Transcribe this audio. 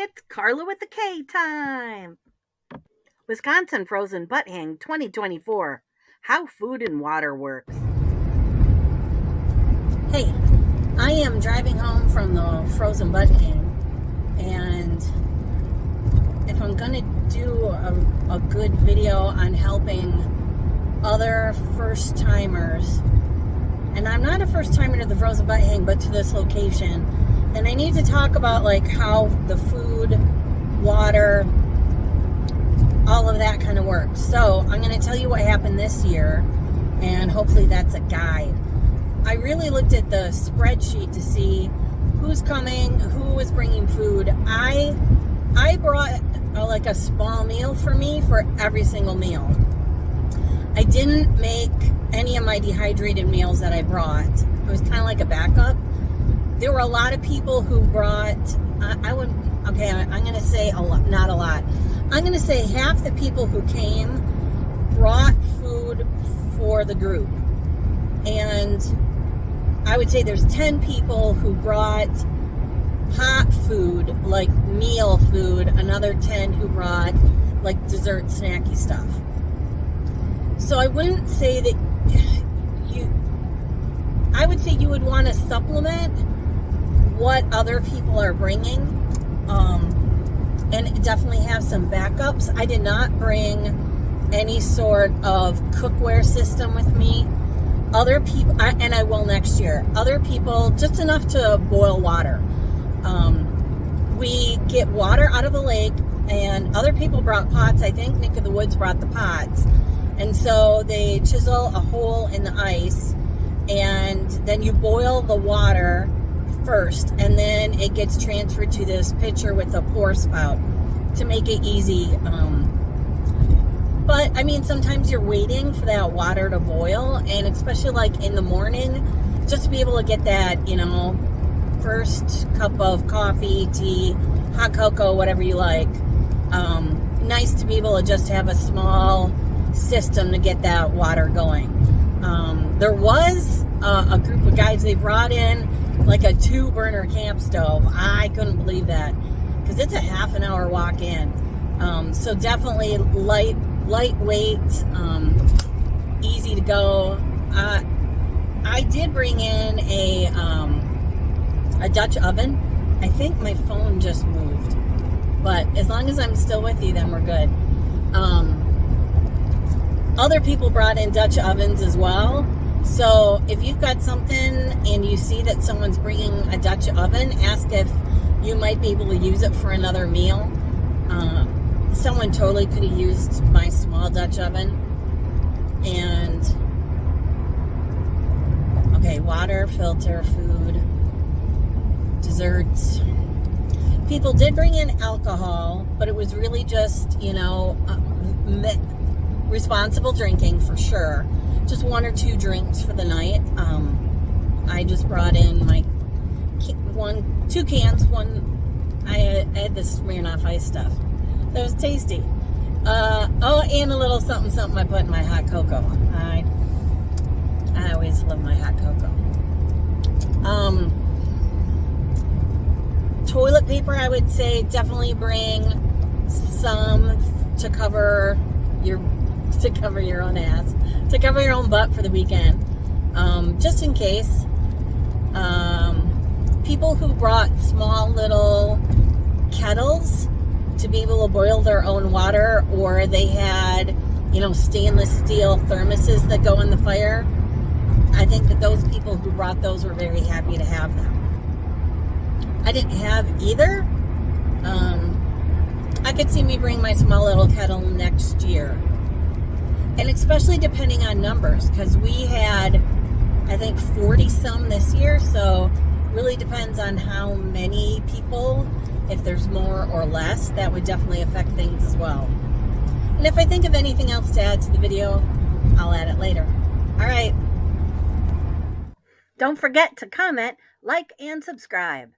It's Carla with the K time. Wisconsin Frozen Butt Hang 2024. How food and water works. Hey, I am driving home from the Frozen Butt Hang, and if I'm going to do a good video on helping other first-timers, and I'm not a first-timer to the Frozen Butt Hang, but to this location, then I need to talk about like how the food, water, all of that kind of works. So I'm going to tell you what happened this year, and hopefully that's a guide. I really looked at the spreadsheet to see who's coming, who is bringing food. I brought like a small meal for me for every single meal. I didn't make any of my dehydrated meals that I brought. It was kind of like a backup. There were a lot of people who brought, I'm going to say a lot, not a lot. I'm going to say half the people who came brought food for the group. And I would say there's 10 people who brought hot food, like meal food, another 10 who brought like dessert snacky stuff. So I wouldn't say that I would say you would want to supplement what other people are bringing, and definitely have some backups. I did not bring any sort of cookware system with me. Other people, and I will next year, other people, just enough to boil water. We get water out of the lake, and other people brought pots. I think Nick of the Woods brought the pots. And so they chisel a hole in the ice, and then you boil the water first, and then it gets transferred to this pitcher with a pour spout to make it easy. But I mean, sometimes you're waiting for that water to boil, and especially like in the morning, just to be able to get that, first cup of coffee, tea, hot cocoa, whatever you like. Nice to be able to just have a small system to get that water going. There was a group of guys, they brought in like a 2-burner camp stove. I couldn't believe that, because it's a half an hour walk in. So definitely lightweight, easy to go. I did bring in a Dutch oven. I think my phone just moved, but as long as I'm still with you, then we're good. Other people brought in Dutch ovens as well. So if you've got something and you see that someone's bringing a Dutch oven, ask if you might be able to use it for another meal. Someone totally could have used my small Dutch oven. And okay, water, filter, food, desserts. People did bring in alcohol, but it was really just, responsible drinking for sure. Just 1 or 2 drinks for the night. I just brought in my 2 cans. I had the Smirnoff Ice stuff. That was tasty. And a little something I put in my hot cocoa. I always love my hot cocoa. Toilet paper, I would say definitely bring some to cover your own ass, to cover your own butt for the weekend, just in case. People who brought small little kettles to be able to boil their own water, or they had, stainless steel thermoses that go in the fire. I think that those people who brought those were very happy to have them. I didn't have either. I could see me bring my small little kettle next year. And especially depending on numbers, because we had, I think, 40 some this year. So really depends on how many people. If there's more or less, that would definitely affect things as well. And if I think of anything else to add to the video, I'll add it later. All right. Don't forget to comment, like, and subscribe.